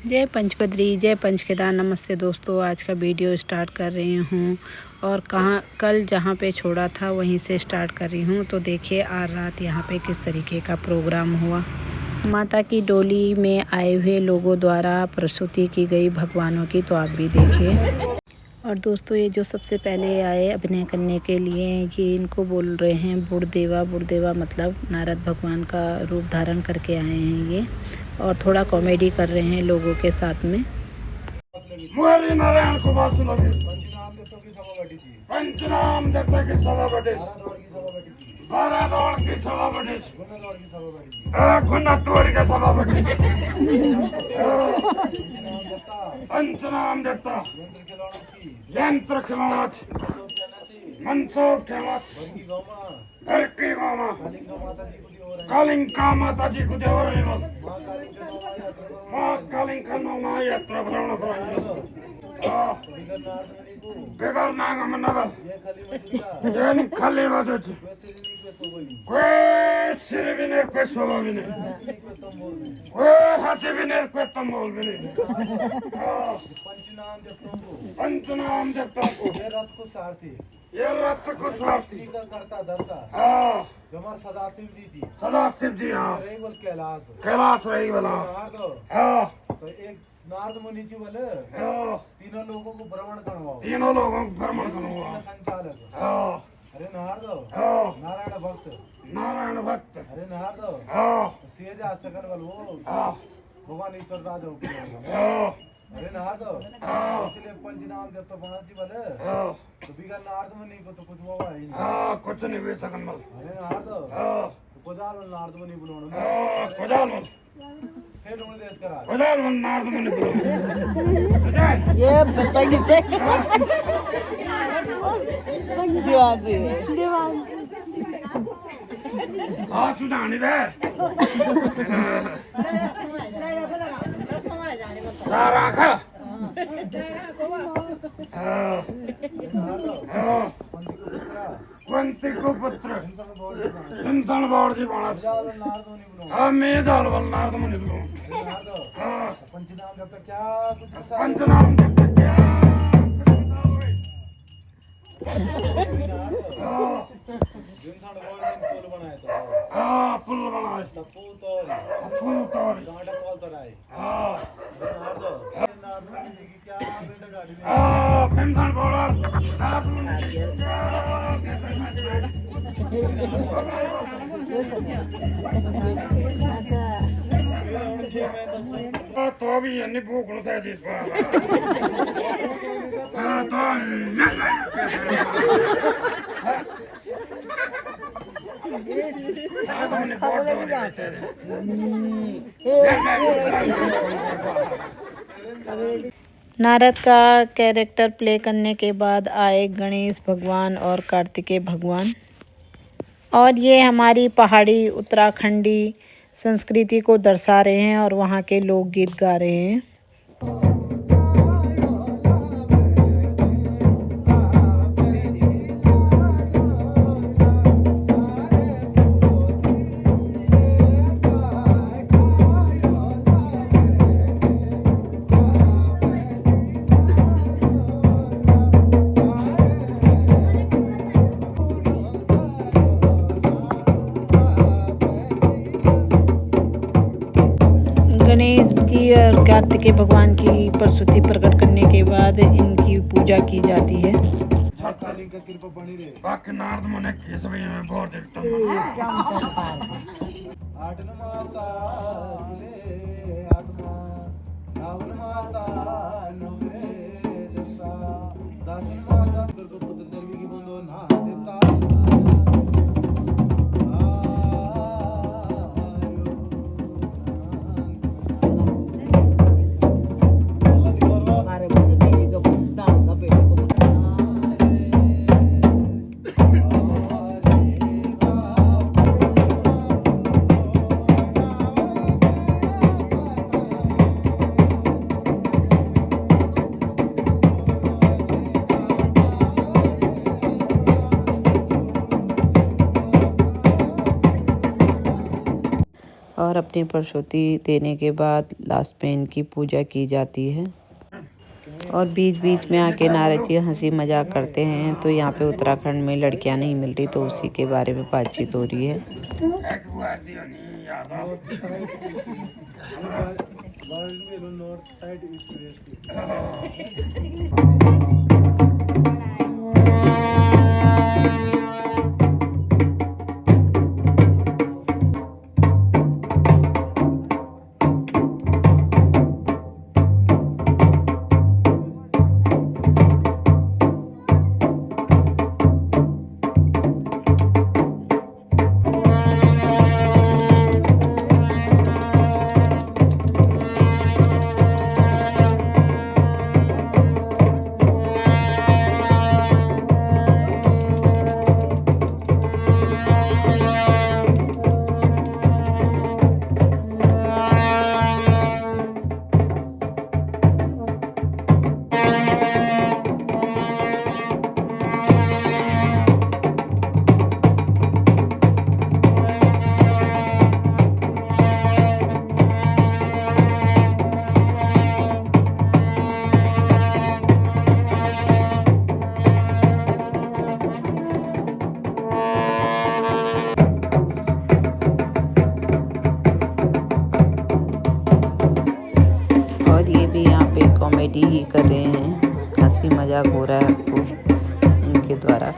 जय पंचपदरी, जय पंचकेदार। नमस्ते दोस्तों, आज का वीडियो स्टार्ट कर रही हूँ और कल जहाँ पे छोड़ा था वहीं से स्टार्ट कर रही हूँ। तो देखिए आज रात यहाँ पे किस तरीके का प्रोग्राम हुआ। माता की डोली में आए हुए लोगों द्वारा प्रस्तुति की गई भगवानों की, तो आप भी देखिए। और दोस्तों ये जो सबसे पहले आए अभिनय करने के लिए, ये इनको बोल रहे हैं बुढ़देवा। बुढ़देवा मतलब नारद भगवान का रूप धारण करके आए हैं ये, और थोड़ा कॉमेडी कर रहे हैं लोगों के साथ में। मुरली नारायण को बासुलगी पंचनाम देवता की सभा बटे, बारह दौड़ की सभा बटे, गुना तोड़ की सभा बटे, पंचनाम देवता यंत्र खिलौना मनसोब ठेमत घर की गामा कालिंका माता जी को देवर निमल माँ कालिंका नो यात्रा भ्रमण बेगर नांग मनबल ये खाली बात कोई सिर भी नहीं, कोई सोवा भी नहीं, कोई हाथी भी नहीं, कोई तंबोल भी नहीं। पंचनाम देवता को ये रथ को सारथी, ये रथ को सारथी करता धरता। हाँ जमा सदाशिव जी, सदाशिव जी। हाँ कैलाश, कैलाश रही बोला। हाँ तो एक नारद मुनि जी बोले तीनों लोगों को भ्रमण करवाओ, तीनों लोगों को भ्रमण करवाओ संचालक। हाँ अरे नारद, नारायण भक्त, नारायण भक्त, अरे नारद सेज आ सकल बल वो भगवान ईश्वर राज हो। अरे नारद इसलिए पंचनाम जब तो बना जी बोले तो बिगड़ नारद मुनि को तो कुछ होगा ही नहीं। कुछ नहीं हुए सकन बल। अरे नारद कोजाल नारद मुनि बुलाओ, कोजाल फिर उन्हें देश करा कोजाल नारद मुनि बुलाओ। ये सही से दीवान जी दीवान हाँ सुधानी बे राखा कुंती को पुत्र इंसान बाढ़ जी बाणा हाँ मैं दाल वाल नारद मुनि बुलाऊं। हाँ पंचनाम जब तक क्या पंचनाम जब तक क्या हाँ पुल बनाए, पुल तोड़ पेंशन बोला तो भी अन्य भूख लो जिस पर नारद का कैरेक्टर प्ले करने के बाद आए गणेश भगवान और कार्तिकेय भगवान, और ये हमारी पहाड़ी उत्तराखंडी संस्कृति को दर्शा रहे हैं और वहाँ के लोकगीत गा रहे हैं। गणेश जी और कार्तिकेय भगवान की प्रस्तुति प्रकट करने के बाद इनकी पूजा की जाती है। बाकी नारद मुनि के सब में बहुत और अपनी प्रसूति देने के बाद लास्ट में इनकी पूजा की जाती है। और बीच बीच में आके नारद जी हंसी मजाक करते हैं। तो यहाँ पे उत्तराखंड में लड़कियां नहीं मिल रही, तो उसी के बारे में बातचीत हो रही है। और ये भी यहाँ पे कॉमेडी ही कर रहे हैं, हंसी मजाक हो रहा है खूब इनके द्वारा।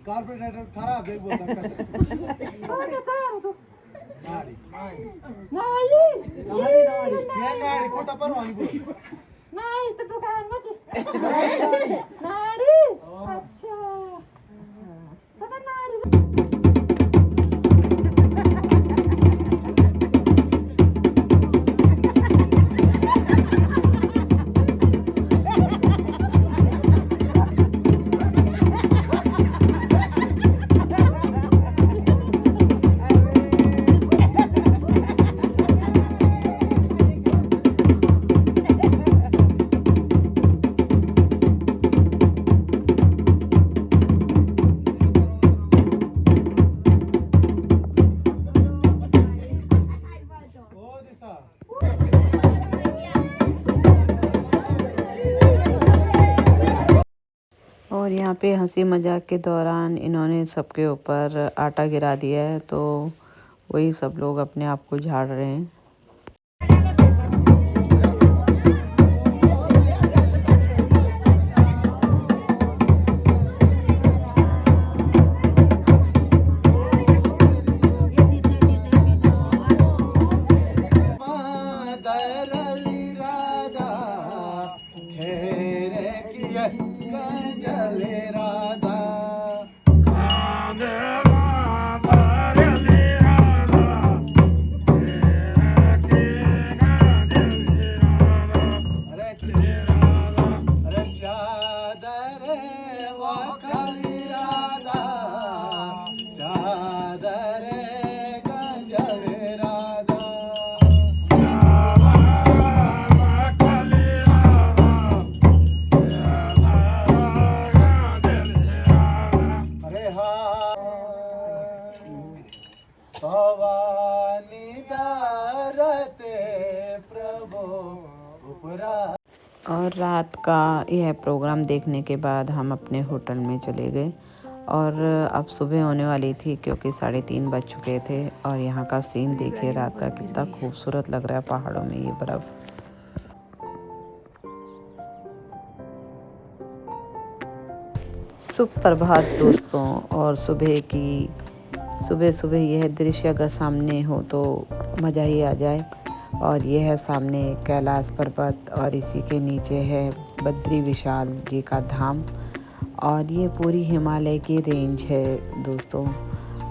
कार्बोरेटर खराब है बोलता नाडी खोटा परवानी बोल नाही तर दुकान म्हणजे नाडी अच्छा आता नाडी यहाँ पे हंसी मजाक के दौरान इन्होंने सबके ऊपर आटा गिरा दिया है, तो वही सब लोग अपने आप को झाड़ रहे हैं। और रात का यह प्रोग्राम देखने के बाद हम अपने होटल में चले गए और अब सुबह होने वाली थी क्योंकि 3:30 बज चुके थे। और यहाँ का सीन देखिए रात का कितना खूबसूरत लग रहा है, पहाड़ों में ये बर्फ़। सुप्रभात दोस्तों। और सुबह सुबह यह दृश्य अगर सामने हो तो मज़ा ही आ जाए। और यह है सामने कैलाश पर्वत और इसी के नीचे है बद्री विशाल जी का धाम। और ये पूरी हिमालय की रेंज है दोस्तों।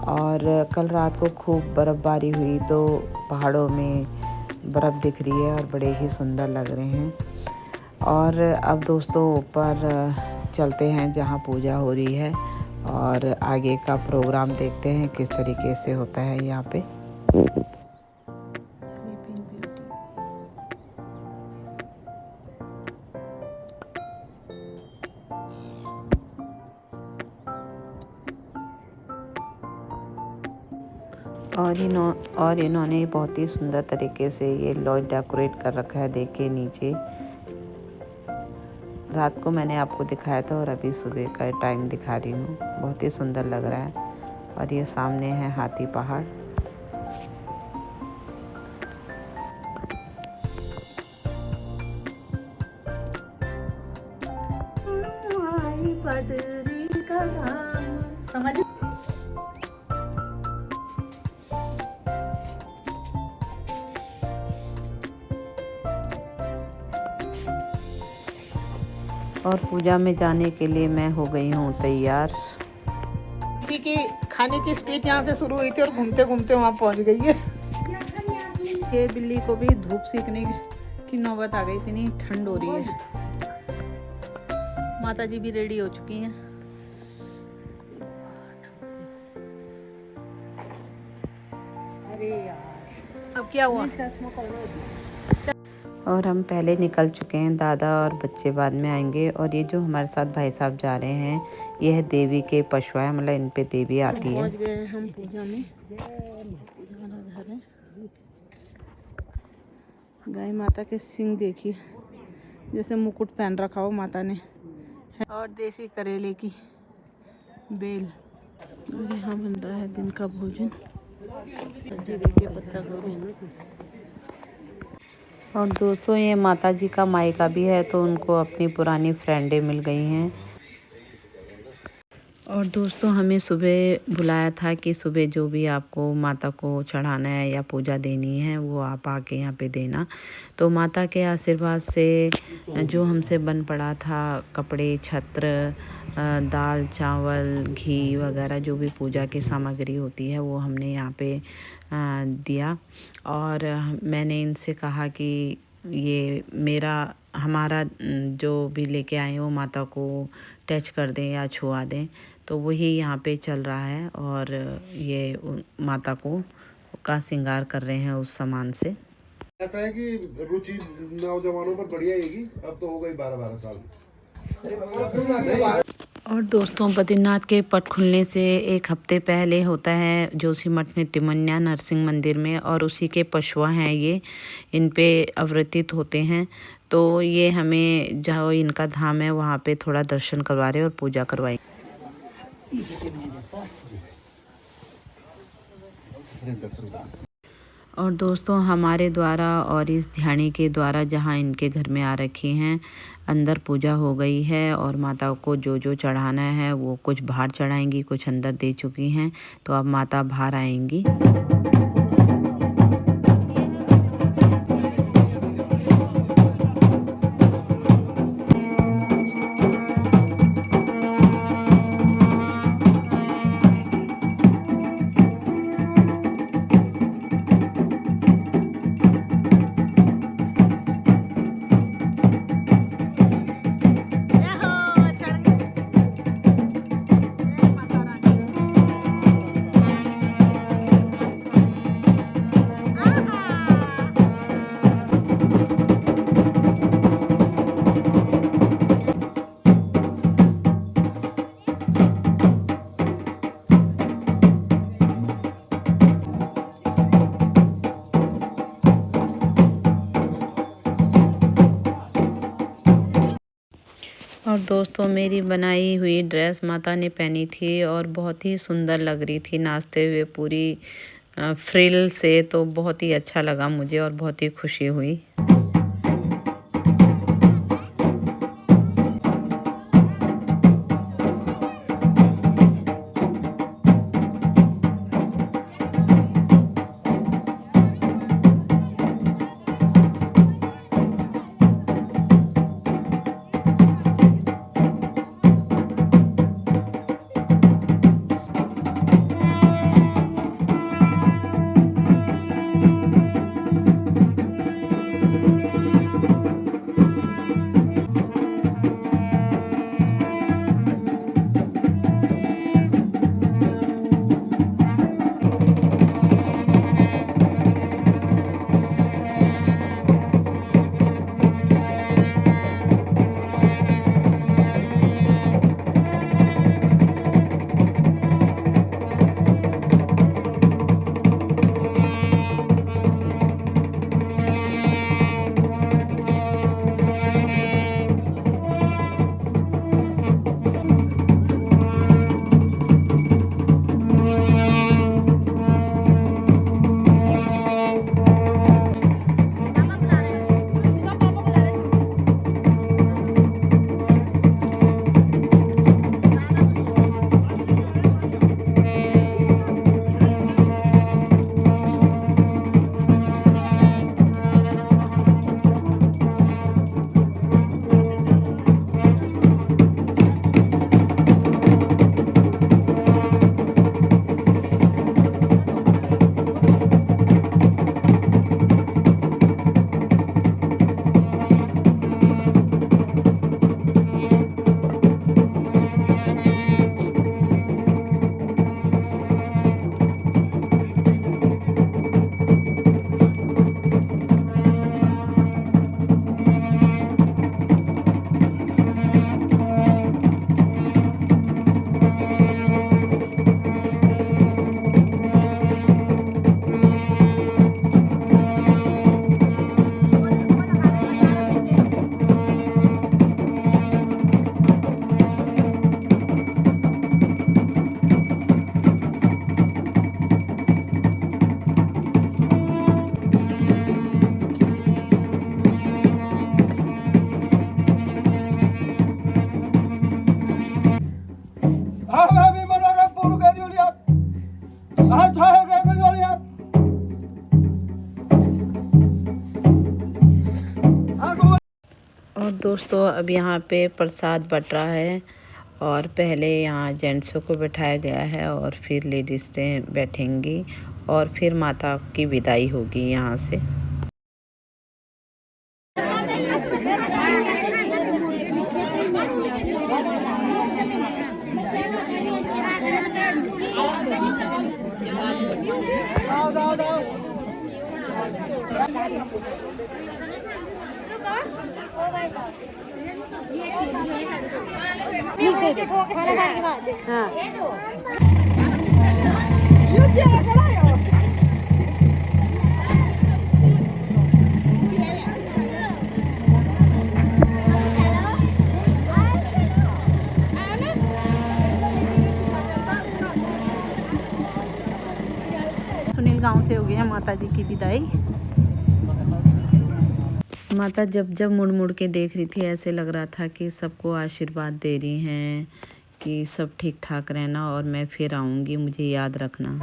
और कल रात को खूब बर्फ़बारी हुई तो पहाड़ों में बर्फ़ दिख रही है और बड़े ही सुंदर लग रहे हैं। और अब दोस्तों ऊपर चलते हैं जहाँ पूजा हो रही है और आगे का प्रोग्राम देखते हैं किस तरीके से होता है यहाँ पे। और इन्होंने बहुत ही सुंदर तरीके से ये लॉज डेकोरेट कर रखा है। देखिए नीचे रात को मैंने आपको दिखाया था और अभी सुबह का टाइम दिखा रही हूँ। बहुत ही सुंदर लग रहा है। और ये सामने है हाथी पहाड़। और पूजा में जाने के लिए मैं हो गई हूँ तैयार। कि खाने की स्पीड यहाँ से शुरू हुई थी और घूमते घूमते वहाँ पहुँच गई है। ये बिल्ली को भी धूप सेकने की नौबत आ गई थी। नहीं ठंड हो रही है। माता जी भी रेडी हो चुकी हैं। अरे यार अब क्या हुआ? चश्मा और हम पहले निकल चुके हैं, दादा और बच्चे बाद में आएंगे। और ये जो हमारे साथ भाई साहब जा रहे हैं ये है देवी के पशुआ है, मतलब इन पे देवी आती है। पहुंच गए हैं हम पूजा में। गाय माता के सिंग देखिए, जैसे मुकुट पहन रखा हो माता ने। और देसी करेले की बेल। यहाँ बन रहा है दिन का भोजन। देखिए पत्ता गोभी। और दोस्तों ये माता जी का मायका भी है, तो उनको अपनी पुरानी फ्रेंडें मिल गई हैं। और दोस्तों हमें सुबह बुलाया था कि सुबह जो भी आपको माता को चढ़ाना है या पूजा देनी है वो आप आके यहाँ पे देना। तो माता के आशीर्वाद से जो हमसे बन पड़ा था कपड़े, छत्र, दाल, चावल, घी वगैरह जो भी पूजा की सामग्री होती है वो हमने यहाँ पे दिया। और मैंने इनसे कहा कि ये हमारा जो भी लेके आए वो माता को टच कर दें या छुआ दें। तो वही यहाँ पे चल रहा है और ये माता को का श्रृंगार कर रहे हैं उस सामान से। ऐसा है कि रुचि नौजवानों पर बढ़िया आएगी। अब तो हो गई 12-12 साल। और दोस्तों बद्रीनाथ के पट खुलने से एक हफ्ते पहले होता है जोशीमठ में तिमन्या नरसिंह मंदिर में, और उसी के पशुआ हैं ये, इन पे अवतरित होते हैं। तो ये हमें जहाँ इनका धाम है वहाँ पे थोड़ा दर्शन करवा रहे और पूजा करवाएंगे। और दोस्तों हमारे द्वारा और इस ध्यानी के द्वारा जहाँ इनके घर में आ रखी हैं, अंदर पूजा हो गई है और माता को जो जो चढ़ाना है वो कुछ बाहर चढ़ाएंगी, कुछ अंदर दे चुकी हैं। तो अब माता बाहर आएंगी। और दोस्तों मेरी बनाई हुई ड्रेस माता ने पहनी थी और बहुत ही सुंदर लग रही थी नाचते हुए पूरी फ्रिल से। तो बहुत ही अच्छा लगा मुझे और बहुत ही खुशी हुई। और दोस्तों अब यहाँ पे प्रसाद बट रहा है और पहले यहाँ जेंट्सों को बैठाया गया है और फिर लेडीज़ें बैठेंगी और फिर माता की विदाई होगी यहाँ से। खाना खाने के बाद हाँ सुनील गांव से हो गई है माता जी की विदाई। माता जब जब मुड़ मुड़ के देख रही थी, ऐसे लग रहा था कि सबको आशीर्वाद दे रही हैं कि सब ठीक ठाक रहना और मैं फिर आऊँगी, मुझे याद रखना।